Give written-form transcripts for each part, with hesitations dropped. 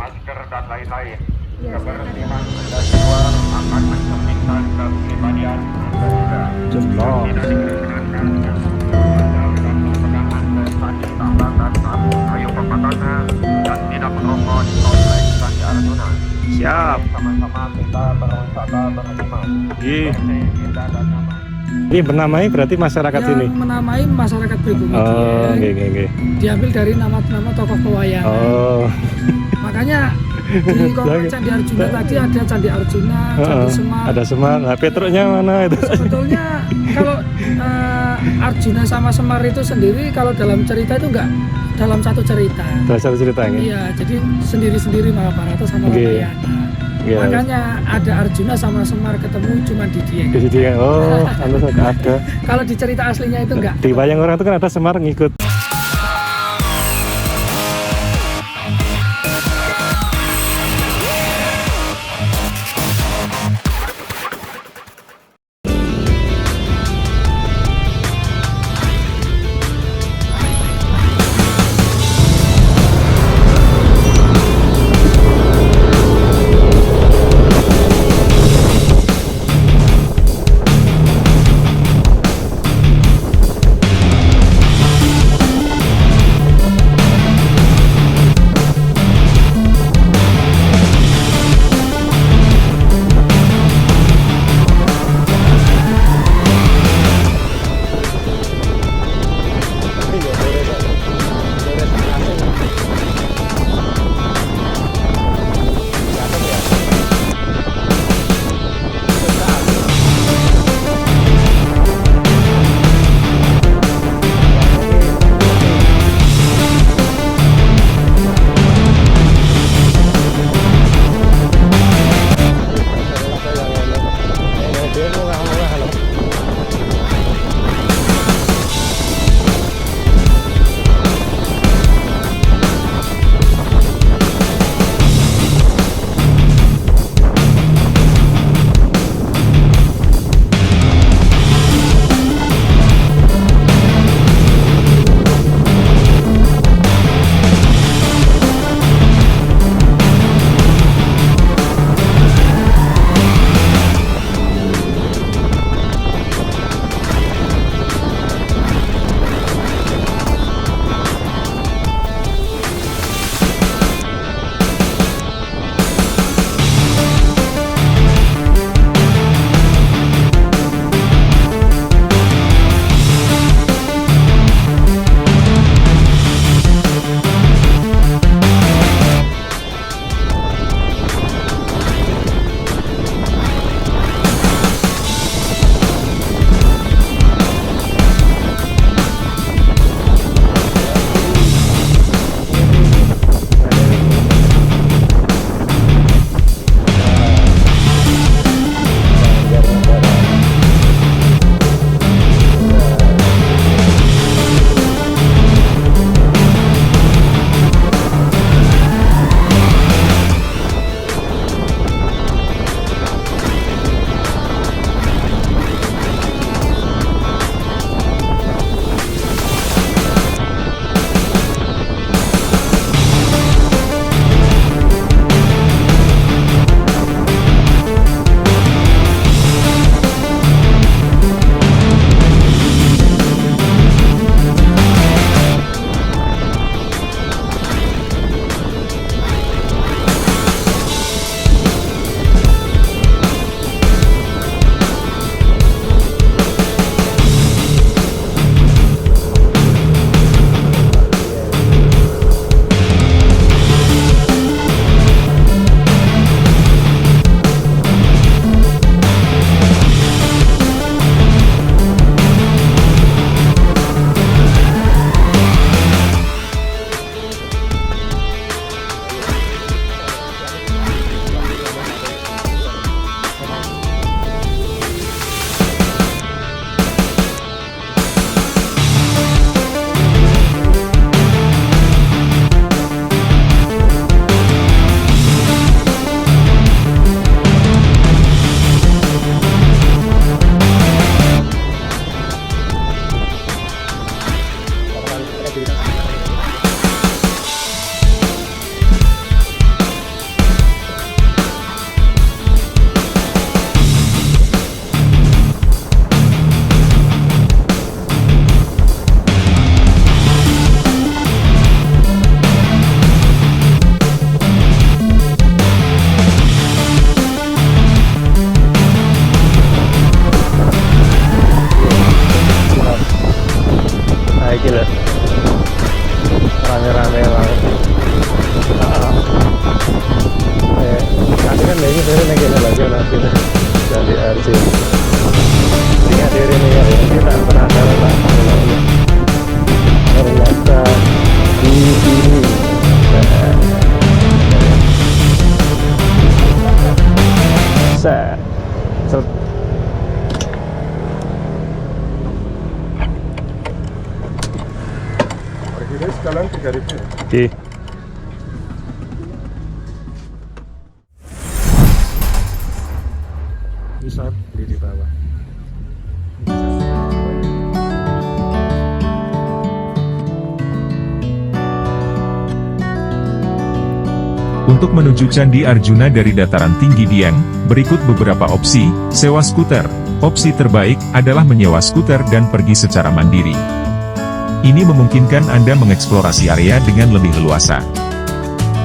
masker dan lain-lain. Ya, Kebersihan Anda di luar akan mencerminkan kepribadian Anda juga. Jelas. Tidak diperkenankan Anda dalam pegangan prestasi tambahan tamu kayu pembatasnya dan tidak merokok di kompleks Candi Arjuna. Siap. Sama-sama kita berwisata berlima. Ih, Bersih, indah, dan nyaman. ini menamai berarti masyarakat yang sini. menamai masyarakat pribumi. Oh, nggih. Diambil dari nama-nama tokoh pewayangan. Oh, Makanya di kompleks Candi Arjuna tadi ada Candi Arjuna, Candi Semar. ada Semar. Nah, Petruknya mana itu? Sebetulnya kalau Arjuna sama Semar itu sendiri kalau dalam cerita itu enggak dalam satu cerita. Salah satu ceritanya. Iya, jadi sendiri-sendiri Mahabharata sama Oke. Ramayana. Iya. Makanya ada Arjuna sama Semar ketemu cuma di Dieng. Di sini kan. Oh, anu ada. Kalau di cerita aslinya itu enggak. Di wayang orang itu kan ada Semar ngikut. Oke. Bisa di bawah. Untuk menuju Candi Arjuna dari dataran tinggi Dieng, berikut beberapa opsi. Sewa skuter. Opsi terbaik adalah menyewa skuter dan pergi secara mandiri. Ini memungkinkan Anda mengeksplorasi area dengan lebih leluasa.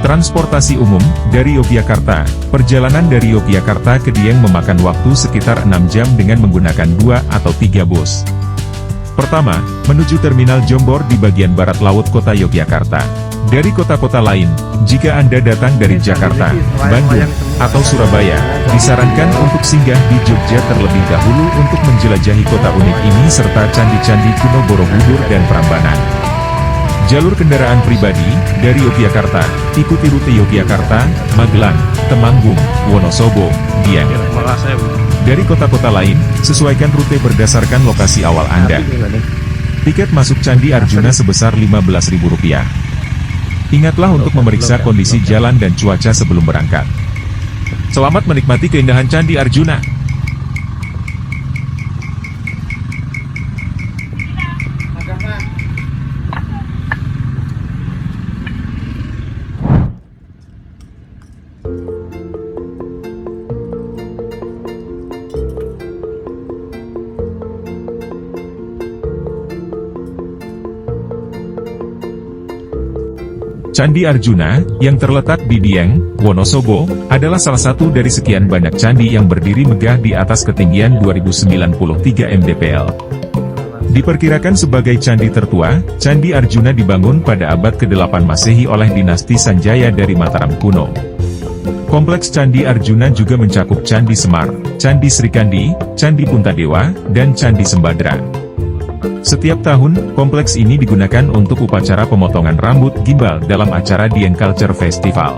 Transportasi umum, dari Yogyakarta. Perjalanan dari Yogyakarta ke Dieng memakan waktu sekitar 6 jam dengan menggunakan 2 atau 3 bus. Pertama, menuju Terminal Jombor di bagian barat laut kota Yogyakarta. Dari kota-kota lain, jika Anda datang dari Jakarta, Bandung, atau Surabaya, disarankan untuk singgah di Jogja terlebih dahulu untuk menjelajahi kota unik ini serta candi-candi kuno Borobudur dan Prambanan. Jalur kendaraan pribadi, dari Yogyakarta, ikuti rute Yogyakarta, Magelang, Temanggung, Wonosobo, Dieng. Dari kota-kota lain, sesuaikan rute berdasarkan lokasi awal Anda. Tiket masuk Candi Arjuna sebesar Rp15.000. Ingatlah untuk memeriksa kondisi jalan dan cuaca sebelum berangkat. Selamat menikmati keindahan Candi Arjuna. Candi Arjuna, yang terletak di Dieng, Wonosobo, adalah salah satu dari sekian banyak candi yang berdiri megah di atas ketinggian 2093 mdpl. Diperkirakan sebagai candi tertua, Candi Arjuna dibangun pada abad ke-8 Masehi oleh dinasti Sanjaya dari Mataram kuno. Kompleks Candi Arjuna juga mencakup Candi Semar, Candi Srikandi, Candi Puntadewa, dan Candi Sembadra. Setiap tahun, kompleks ini digunakan untuk upacara pemotongan rambut gimbal dalam acara Dieng Culture Festival.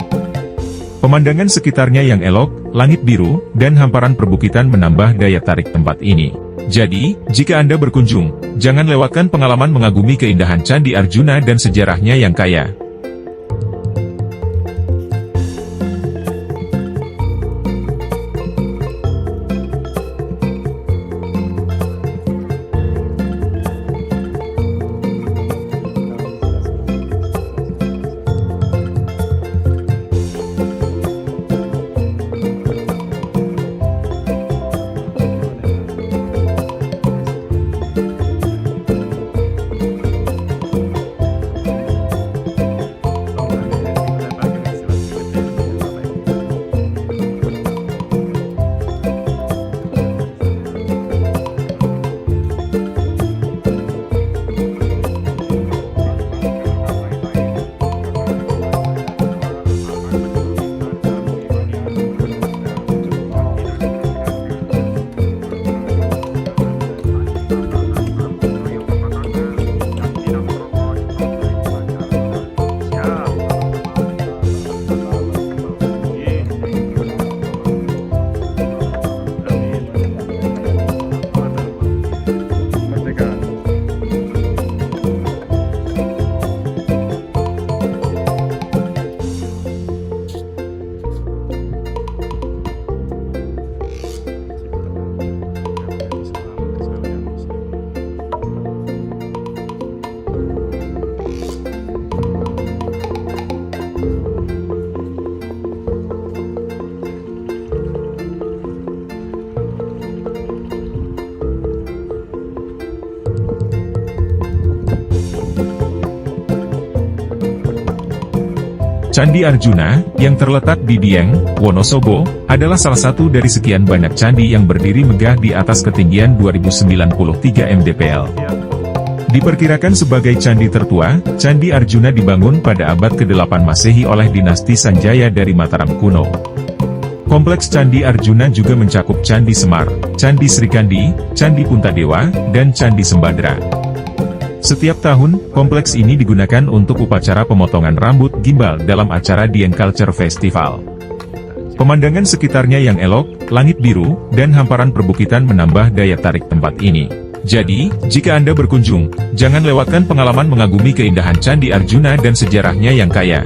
Pemandangan sekitarnya yang elok, langit biru, dan hamparan perbukitan menambah daya tarik tempat ini. Jadi, jika Anda berkunjung, jangan lewatkan pengalaman mengagumi keindahan Candi Arjuna dan sejarahnya yang kaya. Candi Arjuna, yang terletak di Dieng, Wonosobo, adalah salah satu dari sekian banyak candi yang berdiri megah di atas ketinggian 2093 mdpl. Diperkirakan sebagai candi tertua, Candi Arjuna dibangun pada abad ke-8 Masehi oleh dinasti Sanjaya dari Mataram kuno. Kompleks Candi Arjuna juga mencakup Candi Semar, Candi Srikandi, Candi Puntadewa, dan Candi Sembadra. Setiap tahun, kompleks ini digunakan untuk upacara pemotongan rambut gimbal dalam acara Dieng Culture Festival. Pemandangan sekitarnya yang elok, langit biru, dan hamparan perbukitan menambah daya tarik tempat ini. Jadi, jika Anda berkunjung, jangan lewatkan pengalaman mengagumi keindahan Candi Arjuna dan sejarahnya yang kaya.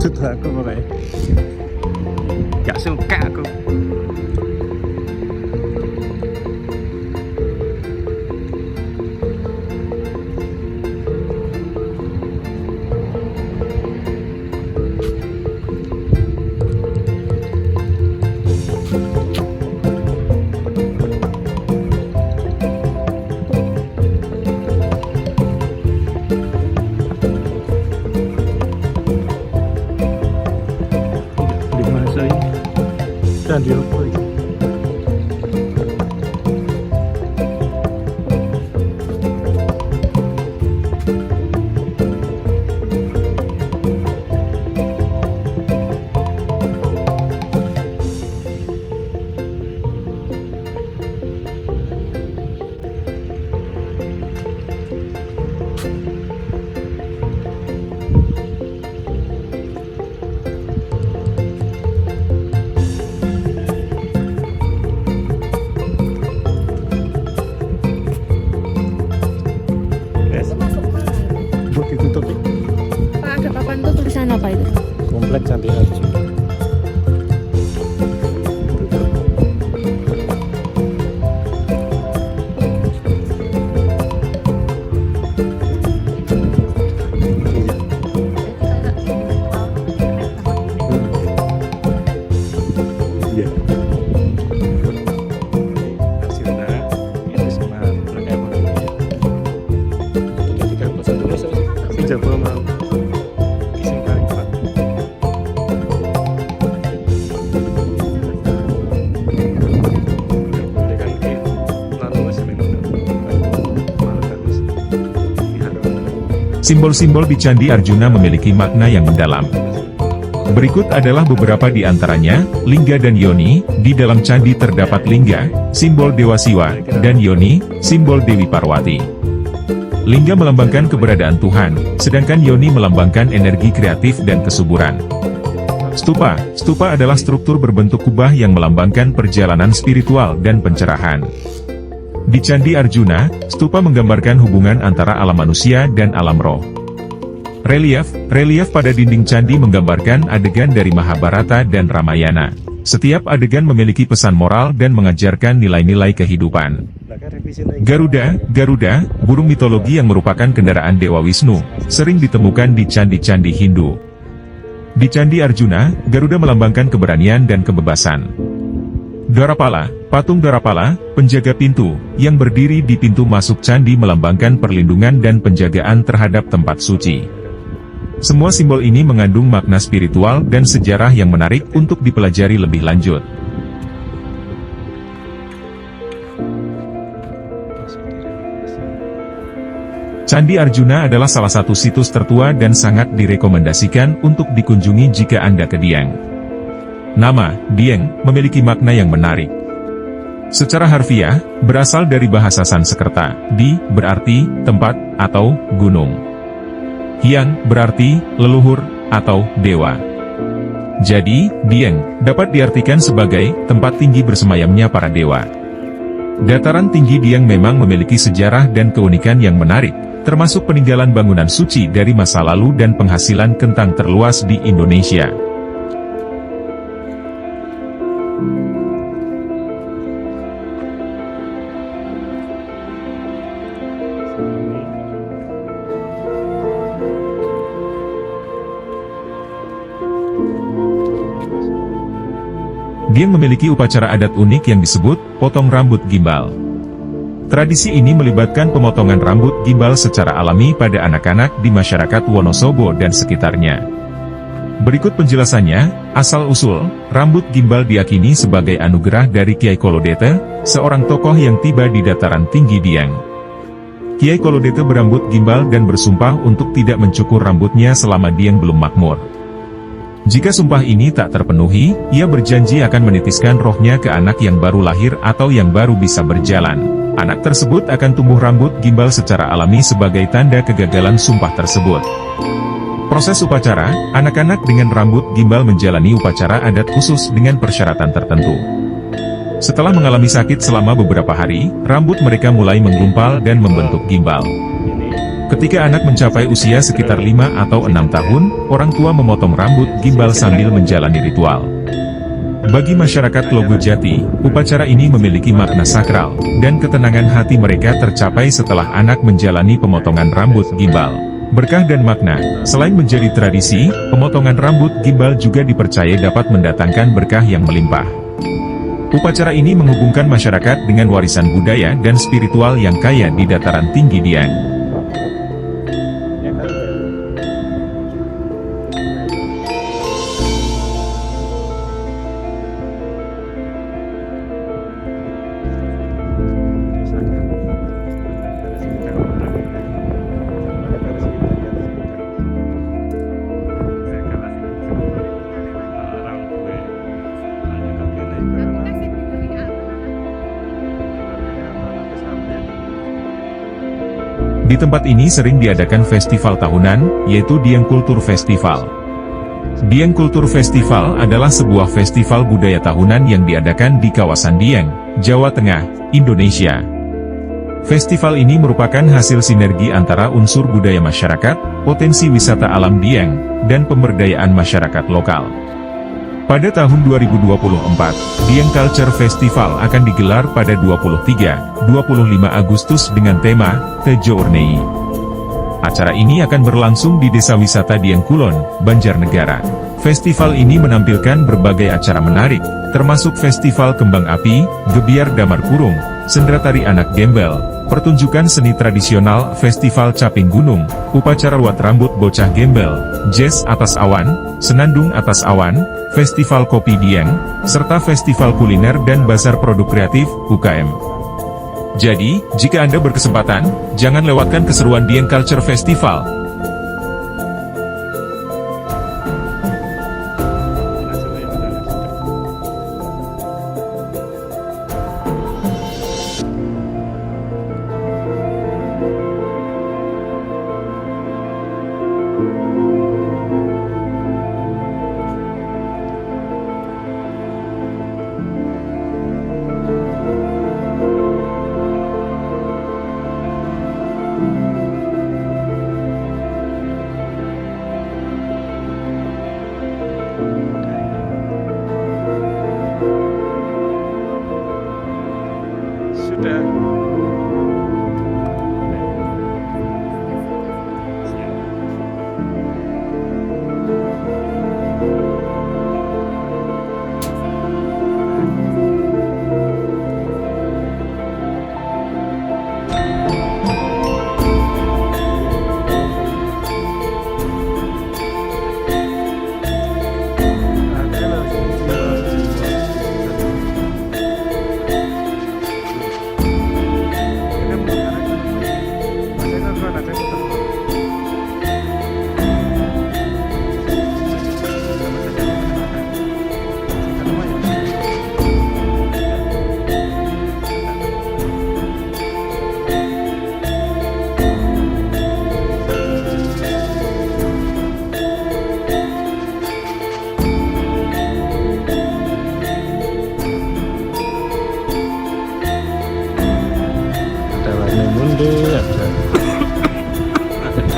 Sudah aku mulai gak suka aku. Candi apa iki? Buat ditutup nih. Pak, ada papan tuh tulisan apa itu? Komplek Candi Arjuna. Iya. Arjuna itu sama Belanda ya. Jadi kan pasal tulis si Jawa mau isim paling kuat. Boleh kan ke lalu sebenarnya malah bagus. Simbol-simbol di Candi Arjuna memiliki makna yang mendalam. Berikut adalah beberapa di antaranya: Lingga dan Yoni. Di dalam candi terdapat Lingga, simbol Dewa Siwa, dan Yoni, simbol Dewi Parwati. Lingga melambangkan keberadaan Tuhan, sedangkan Yoni melambangkan energi kreatif dan kesuburan. Stupa. Stupa adalah struktur berbentuk kubah yang melambangkan perjalanan spiritual dan pencerahan. Di Candi Arjuna, stupa menggambarkan hubungan antara alam manusia dan alam roh. Relief. Relief pada dinding candi menggambarkan adegan dari Mahabharata dan Ramayana. Setiap adegan memiliki pesan moral dan mengajarkan nilai-nilai kehidupan. Garuda. Garuda, burung mitologi yang merupakan kendaraan Dewa Wisnu, sering ditemukan di candi-candi Hindu. Di Candi Arjuna, Garuda melambangkan keberanian dan kebebasan. Dwarapala. Patung Dwarapala, penjaga pintu, yang berdiri di pintu masuk candi melambangkan perlindungan dan penjagaan terhadap tempat suci. Semua simbol ini mengandung makna spiritual dan sejarah yang menarik untuk dipelajari lebih lanjut. Candi Arjuna adalah salah satu situs tertua dan sangat direkomendasikan untuk dikunjungi jika Anda ke Dieng. Nama, Dieng, memiliki makna yang menarik. Secara harfiah, berasal dari bahasa Sanskerta. Di, berarti, tempat, atau, gunung. Hyang, berarti, leluhur, atau, dewa. Jadi, Dieng dapat diartikan sebagai tempat tinggi bersemayamnya para dewa. Dataran tinggi Dieng memang memiliki sejarah dan keunikan yang menarik, termasuk peninggalan bangunan suci dari masa lalu dan penghasilan kentang terluas di Indonesia. Dieng memiliki upacara adat unik yang disebut potong rambut gimbal. Tradisi ini melibatkan pemotongan rambut gimbal secara alami pada anak-anak di masyarakat Wonosobo dan sekitarnya. Berikut penjelasannya, asal-usul, rambut gimbal diyakini sebagai anugerah dari Kiai Kolodete, seorang tokoh yang tiba di dataran tinggi Dieng. Kiai Kolodete berambut gimbal dan bersumpah untuk tidak mencukur rambutnya selama Dieng belum makmur. Jika sumpah ini tak terpenuhi, ia berjanji akan menitiskan rohnya ke anak yang baru lahir atau yang baru bisa berjalan. Anak tersebut akan tumbuh rambut gimbal secara alami sebagai tanda kegagalan sumpah tersebut. Proses upacara, anak-anak dengan rambut gimbal menjalani upacara adat khusus dengan persyaratan tertentu. Setelah mengalami sakit selama beberapa hari, rambut mereka mulai menggumpal dan membentuk gimbal. Ketika anak mencapai usia sekitar 5 atau 6 tahun, orang tua memotong rambut gimbal sambil menjalani ritual. Bagi masyarakat Logojati, upacara ini memiliki makna sakral, dan ketenangan hati mereka tercapai setelah anak menjalani pemotongan rambut gimbal. Berkah dan makna, selain menjadi tradisi, pemotongan rambut gimbal juga dipercaya dapat mendatangkan berkah yang melimpah. Upacara ini menghubungkan masyarakat dengan warisan budaya dan spiritual yang kaya di dataran tinggi Dieng. Di tempat ini sering diadakan festival tahunan, yaitu Dieng Kultur Festival. Dieng Kultur Festival adalah sebuah festival budaya tahunan yang diadakan di kawasan Dieng, Jawa Tengah, Indonesia. Festival ini merupakan hasil sinergi antara unsur budaya masyarakat, potensi wisata alam Dieng, dan pemberdayaan masyarakat lokal. Pada tahun 2024, Dieng Culture Festival akan digelar pada 23-25 Agustus dengan tema Tejo Urnei. Acara ini akan berlangsung di Desa Wisata Dieng Kulon, Banjarnegara. Festival ini menampilkan berbagai acara menarik, termasuk festival kembang api, gebiar damar kurung, sendera tari anak gembel, pertunjukan seni tradisional, festival caping gunung, upacara ruat rambut bocah gembel, jazz atas awan, senandung atas awan, festival kopi Dieng, serta festival kuliner dan bazar produk kreatif, UKM. Jadi, jika Anda berkesempatan, jangan lewatkan keseruan Dieng Culture Festival.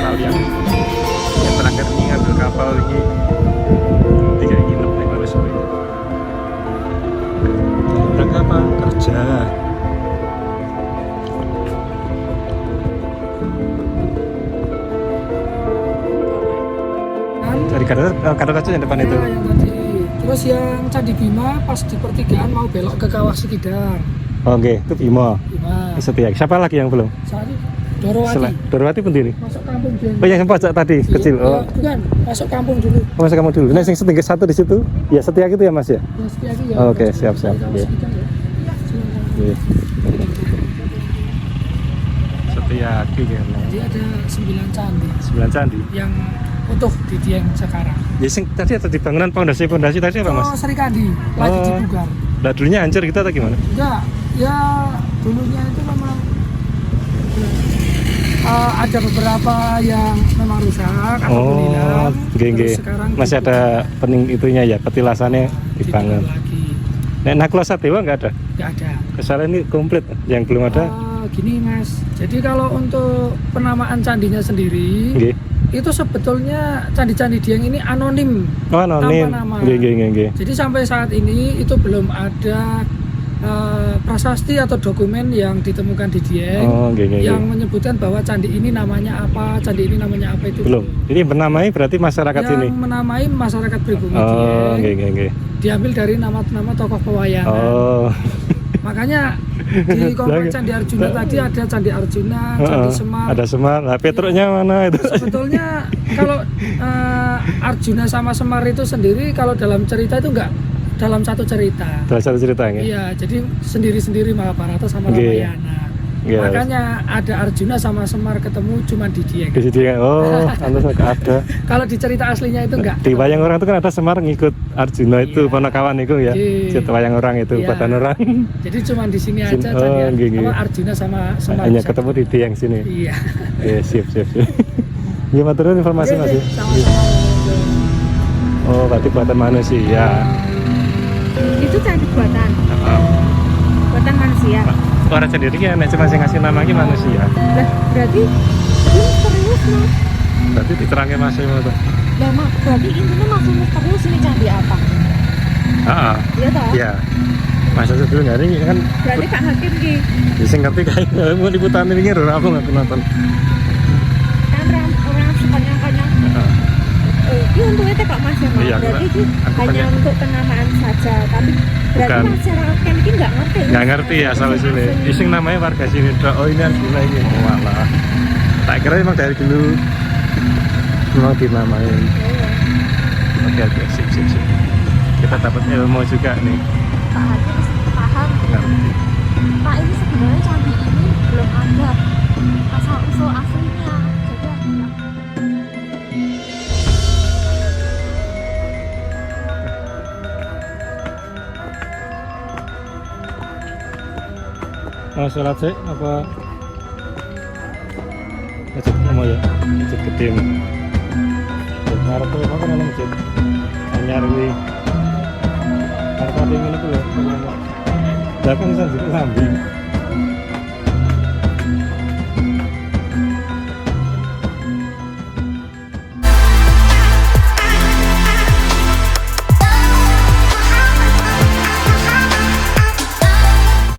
kalian yang terakhir ini ngambil kapal ini tiga nginep nih Mas Boy. Berangkat apa? Kerja. Dari Gatot Kaca yang depan itu. Ya, yang tadi. Terus yang Candi Bima pas di pertigaan mau belok ke Kawah Sikidang. Oke, itu Bimo. Bima. Setia. Siapa lagi yang belum? Saat ini Dorowati. Dorowati pun ini. Masuk kampung dia. Oh yang pojok tadi kecil. Oh, Bukan, masuk kampung dulu. oh masuk kamu dulu. Nah, yang setinggi satu di situ. Ya Setia gitu ya Mas ya. Yang setia lagi ya. Oke, siap. Kawah Oke. Sikidang ya. Silakan. Iya. Setia gitu ya. Jadi ada 9 candi 9 candi. yang utuh di Dieng sekarang. Ya sing tadi ada di bangunan pondasi tadi apa Mas? Oh, Serikandi lagi Oh. dibugar. Lah dulunya hancur gitu atau gimana? Enggak, ya dulunya itu memang ada beberapa yang memang rusak, alhamdulillah. Nggih. Terus sekarang Masih ada pening itunya ya, petilasannya dibangun dibangun. lagi. Nek Nakula Sadewa nggak ada. Enggak ada. Kesalahan ini komplit, yang belum ada. Gini Mas, jadi kalau untuk penamaan candinya sendiri, Nggih. itu sebetulnya candi-candi Dieng ini anonim. Oh, anonim. Tanpa nama. Nggih. Jadi sampai saat ini itu belum ada prasasti atau dokumen yang ditemukan di Dieng Oh, nggih. yang menyebutkan bahwa candi ini namanya apa, candi ini namanya apa itu Belum. Ini bernamai berarti masyarakat yang sini. menamai masyarakat pribumi Oh, Dieng nggih. diambil dari nama-nama tokoh pewayangan. Oh. Makanya di kompleks Candi Arjuna tadi ada Candi Arjuna, Candi Semar. Ada Semar. Nah, Petruknya mana itu? Sebetulnya kalau Arjuna sama Semar itu sendiri kalau dalam cerita itu enggak dalam satu cerita. Dalam satu cerita nggih. Iya, jadi sendiri-sendiri Mahabharata sama Nggih. Ramayana. Iya. Makanya ada Arjuna sama Semar ketemu cuma di Dieng. Di sini oh, pantas nggak ada. Kalau di cerita aslinya itu enggak. Di wayang orang itu kan ada Semar ngikut Arjuna itu, Iya. ponokawan itu ya. Iya. Cerita wayang orang itu, Iya. badan orang. Jadi cuma di sini aja Oh, Candi nggih. Arjuna sama Semar. Hanya bisa. ketemu di Dieng sini. Iya. Siap. Iya, maturun informasi Mas. Oke, sama-sama. Oh, berarti buatan manusia. Itu candi buatan. Buatan manusia. Orang sendiri ya, cuma ngasih nama ini manusia. Lah, berarti ini misterius Mas. Berarti diterangnya masih itu. Lah, Mak, berarti intinya masih misterius ini candi apa? Iya toh? Iya. Masa sebelum hari ini kan Berarti Kak Hakim ki bisa ngerti kayak mau liputan ini kan aku nggak nonton. kan orang sekonyong-konyong. Ini untungnya teh kok Mas ya, Mas. Iya, Berarti aku ini hanya pengen- untuk penamaan saja, tapi berarti Bukan. masyarakat kan ini nggak ngerti. Nggak ngerti ya asal sini. Iseng namanya warga sini. Oh ini Arjuna ini. Walah. Tak kira emang dari dulu memang dinamain. Oke, sip. Kita dapat ilmu juga nih. Kak Hakim mesti paham. Ngerti. Pak, ini sebenarnya candi ini belum ada asal usul aslinya. Jadi aku Mau sholat sih apa? Masjid umum ya, masjid gede. Ngarep tuh apa kan masjid? Anyar wi. Ngarep ada yang ini tuh loh. Dah kan bisa jadi lambi.